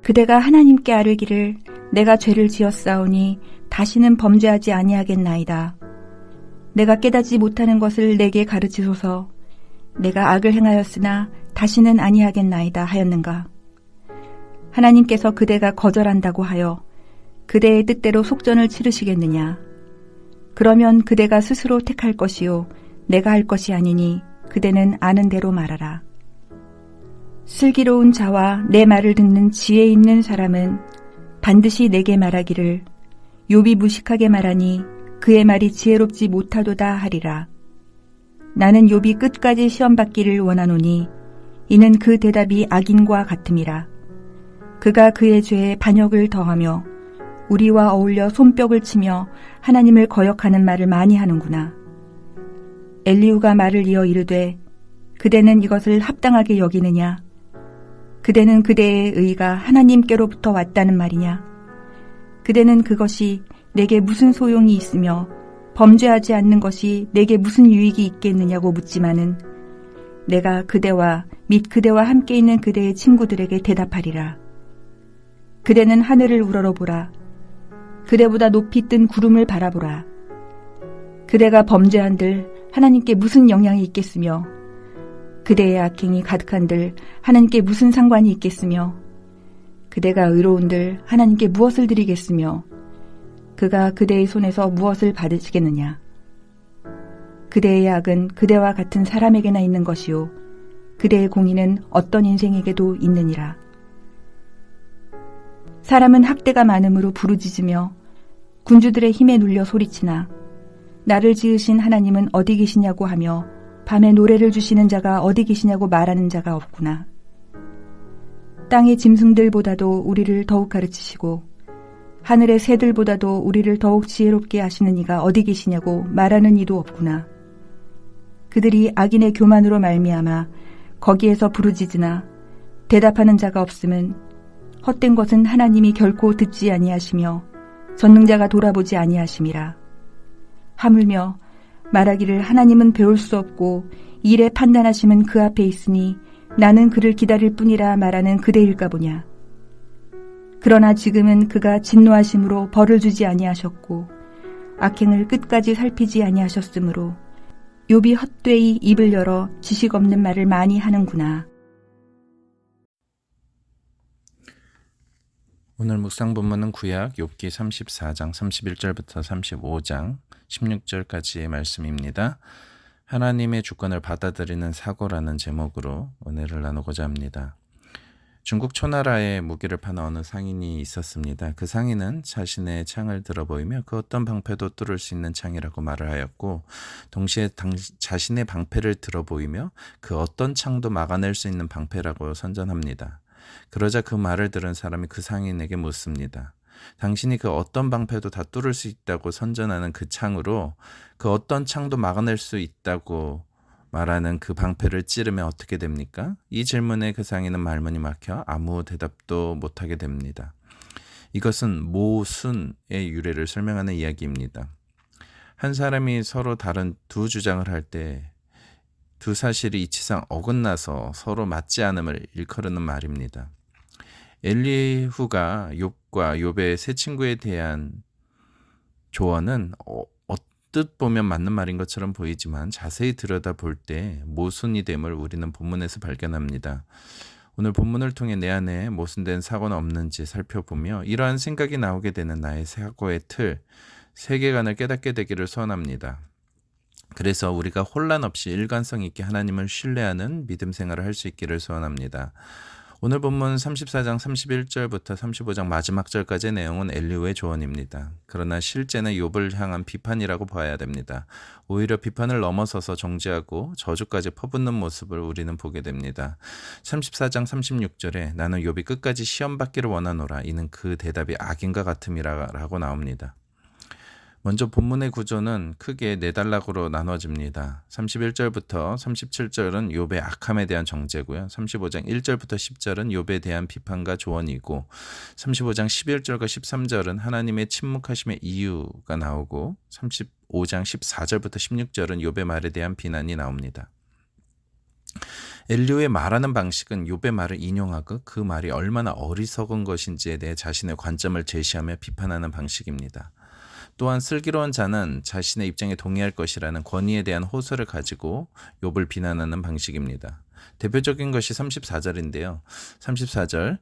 그대가 하나님께 아뢰기를 내가 죄를 지었사오니 다시는 범죄하지 아니하겠나이다. 내가 깨닫지 못하는 것을 내게 가르치소서. 내가 악을 행하였으나 다시는 아니하겠나이다 하였는가. 하나님께서 그대가 거절한다고 하여 그대의 뜻대로 속전을 치르시겠느냐. 그러면 그대가 스스로 택할 것이요 내가 할 것이 아니니 그대는 아는 대로 말하라. 슬기로운 자와 내 말을 듣는 지혜 있는 사람은 반드시 내게 말하기를 욥이 무식하게 말하니 그의 말이 지혜롭지 못하도다 하리라. 나는 욥이 끝까지 시험받기를 원하노니 이는 그 대답이 악인과 같음이라. 그가 그의 죄에 반역을 더하며 우리와 어울려 손뼉을 치며 하나님을 거역하는 말을 많이 하는구나. 엘리후가 말을 이어 이르되 그대는 이것을 합당하게 여기느냐? 그대는 그대의 의가 하나님께로부터 왔다는 말이냐? 그대는 그것이 내게 무슨 소용이 있으며 범죄하지 않는 것이 내게 무슨 유익이 있겠느냐고 묻지만은 내가 그대와 및 그대와 함께 있는 그대의 친구들에게 대답하리라. 그대는 하늘을 우러러보라. 그대보다 높이 뜬 구름을 바라보라. 그대가 범죄한들 하나님께 무슨 영향이 있겠으며 그대의 악행이 가득한들 하나님께 무슨 상관이 있겠으며 그대가 의로운들 하나님께 무엇을 드리겠으며 그가 그대의 손에서 무엇을 받으시겠느냐. 그대의 악은 그대와 같은 사람에게나 있는 것이요 그대의 공의는 어떤 인생에게도 있느니라. 사람은 학대가 많음으로 부르짖으며 군주들의 힘에 눌려 소리치나 나를 지으신 하나님은 어디 계시냐고 하며 밤에 노래를 주시는 자가 어디 계시냐고 말하는 자가 없구나. 땅의 짐승들보다도 우리를 더욱 가르치시고 하늘의 새들보다도 우리를 더욱 지혜롭게 하시는 이가 어디 계시냐고 말하는 이도 없구나. 그들이 악인의 교만으로 말미암아 거기에서 부르짖으나 대답하는 자가 없음은 헛된 것은 하나님이 결코 듣지 아니하시며 전능자가 돌아보지 아니하심이라. 하물며 말하기를 하나님은 배울 수 없고 일에 판단하심은 그 앞에 있으니 나는 그를 기다릴 뿐이라 말하는 그대일까 보냐. 그러나 지금은 그가 진노하심으로 벌을 주지 아니하셨고 악행을 끝까지 살피지 아니하셨으므로 욥이 헛되이 입을 열어 지식 없는 말을 많이 하는구나. 오늘 묵상 본문은 구약 욥기 34장 31절부터 35장 16절까지의 말씀입니다. 하나님의 주권을 받아들이는 사고라는 제목으로 은혜를 나누고자 합니다. 중국 초나라에 무기를 파는 어느 상인이 있었습니다. 그 상인은 자신의 창을 들어 보이며 그 어떤 방패도 뚫을 수 있는 창이라고 말을 하였고 동시에 자신의 방패를 들어 보이며 그 어떤 창도 막아낼 수 있는 방패라고 선전합니다. 그러자 그 말을 들은 사람이 그 상인에게 묻습니다. 당신이 그 어떤 방패도 다 뚫을 수 있다고 선전하는 그 창으로 그 어떤 창도 막아낼 수 있다고 말하는 그 방패를 찌르면 어떻게 됩니까? 이 질문에 그 상인은 말문이 막혀 아무 대답도 못하게 됩니다. 이것은 모순의 유래를 설명하는 이야기입니다. 한 사람이 서로 다른 두 주장을 할 때 두 사실이 이치상 어긋나서 서로 맞지 않음을 일컬는 말입니다. 엘리후가 욥과 욥의 세 친구에 대한 조언은 뜻 보면 맞는 말인 것처럼 보이지만 자세히 들여다볼 때 모순이 됨을 우리는 본문에서 발견합니다. 오늘 본문을 통해 내 안에 모순된 사고는 없는지 살펴보며 이러한 생각이 나오게 되는 나의 사고의 틀, 세계관을 깨닫게 되기를 소원합니다. 그래서 우리가 혼란 없이 일관성 있게 하나님을 신뢰하는 믿음 생활을 할 수 있기를 소원합니다. 오늘 본문 34장 31절부터 35장 마지막 절까지의 내용은 엘리후의 조언입니다. 그러나 실제는 욥을 향한 비판이라고 봐야 됩니다. 오히려 비판을 넘어서서 정죄하고 저주까지 퍼붓는 모습을 우리는 보게 됩니다. 34장 36절에 나는 욥이 끝까지 시험받기를 원하노라. 이는 그 대답이 악인과 같음이라고 나옵니다. 먼저 본문의 구조는 크게 네 단락으로 나눠집니다. 31절부터 37절은 욥의 악함에 대한 정죄고요. 35장 1절부터 10절은 욥에 대한 비판과 조언이고 35장 11절과 13절은 하나님의 침묵하심의 이유가 나오고 35장 14절부터 16절은 욥의 말에 대한 비난이 나옵니다. 엘리후의 말하는 방식은 욥의 말을 인용하고 그 말이 얼마나 어리석은 것인지에 대해 자신의 관점을 제시하며 비판하는 방식입니다. 또한 슬기로운 자는 자신의 입장에 동의할 것이라는 권위에 대한 호소를 가지고 욥을 비난하는 방식입니다. 대표적인 것이 34절인데요. 34절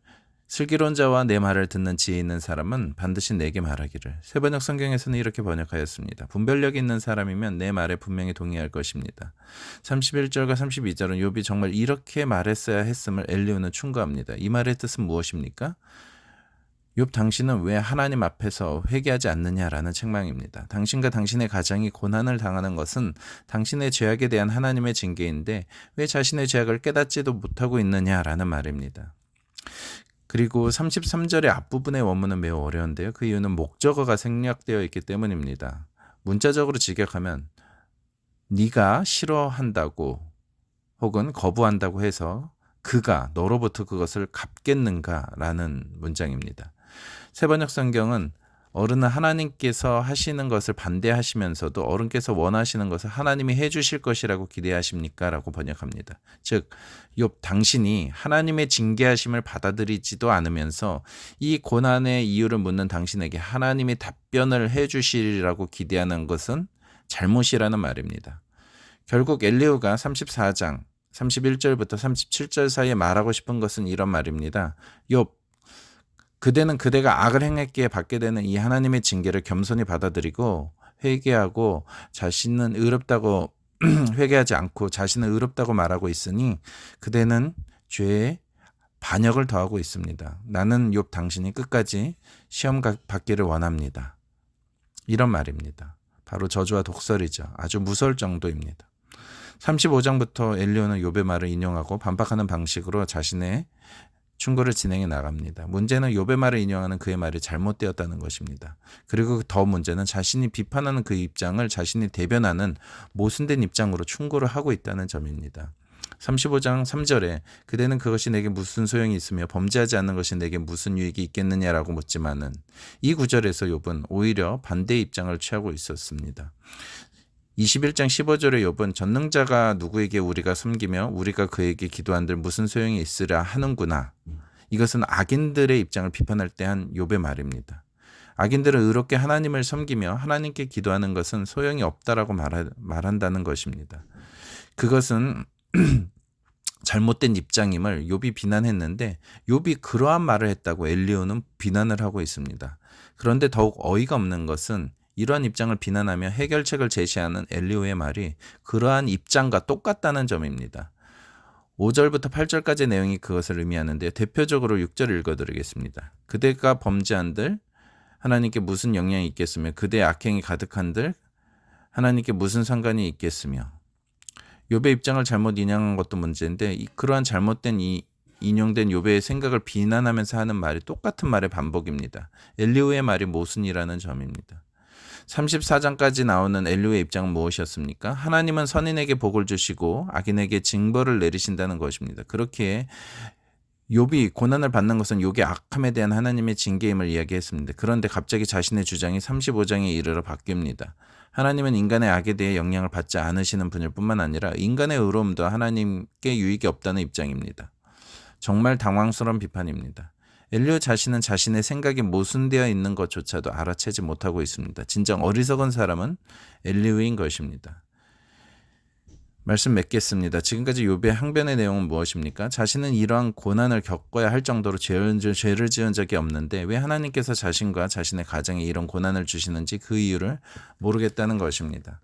슬기로운 자와 내 말을 듣는 지혜 있는 사람은 반드시 내게 말하기를. 새번역 성경에서는 이렇게 번역하였습니다. 분별력 있는 사람이면 내 말에 분명히 동의할 것입니다. 31절과 32절은 욥이 정말 이렇게 말했어야 했음을 엘리후는 충고합니다. 이 말의 뜻은 무엇입니까? 욥 당신은 왜 하나님 앞에서 회개하지 않느냐라는 책망입니다. 당신과 당신의 가정이 고난을 당하는 것은 당신의 죄악에 대한 하나님의 징계인데 왜 자신의 죄악을 깨닫지도 못하고 있느냐라는 말입니다. 그리고 33절의 앞부분의 원문은 매우 어려운데요. 그 이유는 목적어가 생략되어 있기 때문입니다. 문자적으로 직역하면 네가 싫어한다고 혹은 거부한다고 해서 그가 너로부터 그것을 갚겠는가라는 문장입니다. 새번역 성경은 어른은 하나님께서 하시는 것을 반대하시면서도 어른께서 원하시는 것을 하나님이 해주실 것이라고 기대하십니까? 라고 번역합니다. 즉 욥 당신이 하나님의 징계하심을 받아들이지도 않으면서 이 고난의 이유를 묻는 당신에게 하나님이 답변을 해주시리라고 기대하는 것은 잘못이라는 말입니다. 결국 엘리후가 34장 31절부터 37절 사이에 말하고 싶은 것은 이런 말입니다. 욥 그대는 그대가 악을 행했기에 받게 되는 이 하나님의 징계를 겸손히 받아들이고 회개하고 자신은 의롭다고 회개하지 않고 자신은 의롭다고 말하고 있으니 그대는 죄에 반역을 더하고 있습니다. 나는 욥 당신이 끝까지 시험 받기를 원합니다. 이런 말입니다. 바로 저주와 독설이죠. 아주 무서울 정도입니다. 35장부터 엘리후는 욥의 말을 인용하고 반박하는 방식으로 자신의 충고를 진행해 나갑니다. 문제는 욥의 말을 인용하는 그의 말이 잘못되었다는 것입니다. 그리고 더 문제는 자신이 비판하는 그 입장을 자신이 대변하는 모순된 입장으로 충고를 하고 있다는 점입니다. 35장 3절에 그대는 그것이 내게 무슨 소용이 있으며 범죄하지 않는 것이 내게 무슨 유익이 있겠느냐라고 묻지만은 이 구절에서 욥은 오히려 반대의 입장을 취하고 있었습니다. 21장 15절의 욥은 전능자가 누구에게 우리가 섬기며 우리가 그에게 기도한들 무슨 소용이 있으랴 하는구나. 이것은 악인들의 입장을 비판할 때 한 욥의 말입니다. 악인들은 의롭게 하나님을 섬기며 하나님께 기도하는 것은 소용이 없다라고 말한다는 것입니다. 그것은 잘못된 입장임을 욥이 비난했는데 욥이 그러한 말을 했다고 엘리후는 비난을 하고 있습니다. 그런데 더욱 어이가 없는 것은 이러한 입장을 비난하며 해결책을 제시하는 엘리후의 말이 그러한 입장과 똑같다는 점입니다. 5절부터 8절까지의 내용이 그것을 의미하는데 대표적으로 6절을 읽어드리겠습니다. 그대가 범죄한들 하나님께 무슨 영향이 있겠으며 그대의 악행이 가득한들 하나님께 무슨 상관이 있겠으며 욥의 입장을 잘못 인용한 것도 문제인데 그러한 잘못된 인용된 욥의 생각을 비난하면서 하는 말이 똑같은 말의 반복입니다. 엘리후의 말이 모순이라는 점입니다. 34장까지 나오는 엘리후의 입장은 무엇이었습니까? 하나님은 선인에게 복을 주시고 악인에게 징벌을 내리신다는 것입니다. 그렇게 욥이 고난을 받는 것은 욥의 악함에 대한 하나님의 징계임을 이야기했습니다. 그런데 갑자기 자신의 주장이 35장에 이르러 바뀝니다. 하나님은 인간의 악에 대해 영향을 받지 않으시는 분일 뿐만 아니라 인간의 의로움도 하나님께 유익이 없다는 입장입니다. 정말 당황스러운 비판입니다. 엘리후 자신은 자신의 생각이 모순되어 있는 것조차도 알아채지 못하고 있습니다. 진정 어리석은 사람은 엘리후인 것입니다. 말씀 맺겠습니다. 지금까지 욥의 항변의 내용은 무엇입니까? 자신은 이러한 고난을 겪어야 할 정도로 죄를 지은 적이 없는데 왜 하나님께서 자신과 자신의 가정에 이런 고난을 주시는지 그 이유를 모르겠다는 것입니다.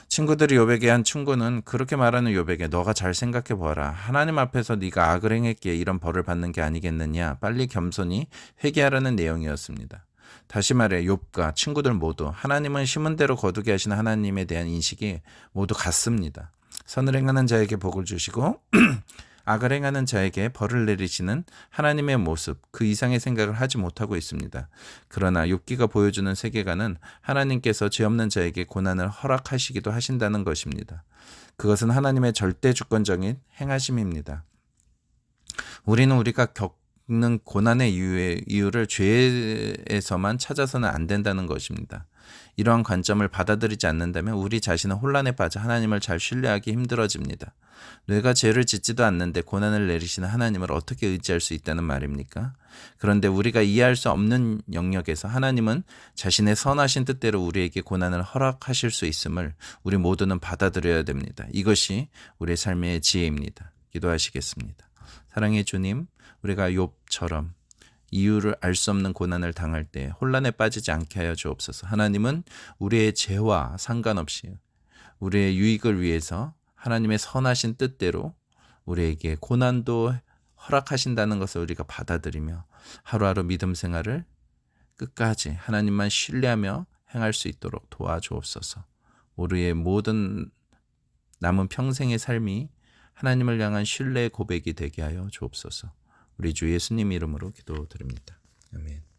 친구들이 욥에게 한 충고는 그렇게 말하는 욥에게 너가 잘 생각해 보아라. 하나님 앞에서 네가 악을 행했기에 이런 벌을 받는 게 아니겠느냐. 빨리 겸손히 회개하라는 내용이었습니다. 다시 말해 욥과 친구들 모두 하나님은 심은 대로 거두게 하시는 하나님에 대한 인식이 모두 같습니다. 선을 행하는 자에게 복을 주시고 악을 행하는 자에게 벌을 내리시는 하나님의 모습, 그 이상의 생각을 하지 못하고 있습니다. 그러나 욥기가 보여주는 세계관은 하나님께서 죄 없는 자에게 고난을 허락하시기도 하신다는 것입니다. 그것은 하나님의 절대 주권적인 행하심입니다. 우리는 우리가 겪는 고난의 이유를 죄에서만 찾아서는 안 된다는 것입니다. 이러한 관점을 받아들이지 않는다면 우리 자신은 혼란에 빠져 하나님을 잘 신뢰하기 힘들어집니다. 뇌가 죄를 짓지도 않는데 고난을 내리시는 하나님을 어떻게 의지할 수 있다는 말입니까? 그런데 우리가 이해할 수 없는 영역에서 하나님은 자신의 선하신 뜻대로 우리에게 고난을 허락하실 수 있음을 우리 모두는 받아들여야 됩니다. 이것이 우리의 삶의 지혜입니다. 기도하시겠습니다. 사랑의 주님, 우리가 욥처럼 이유를 알 수 없는 고난을 당할 때 혼란에 빠지지 않게 하여 주옵소서. 하나님은 우리의 죄와 상관없이 우리의 유익을 위해서 하나님의 선하신 뜻대로 우리에게 고난도 허락하신다는 것을 우리가 받아들이며 하루하루 믿음 생활을 끝까지 하나님만 신뢰하며 행할 수 있도록 도와주옵소서. 우리의 모든 남은 평생의 삶이 하나님을 향한 신뢰의 고백이 되게 하여 주옵소서. 우리 주 예수님 이름으로 기도드립니다. 아멘.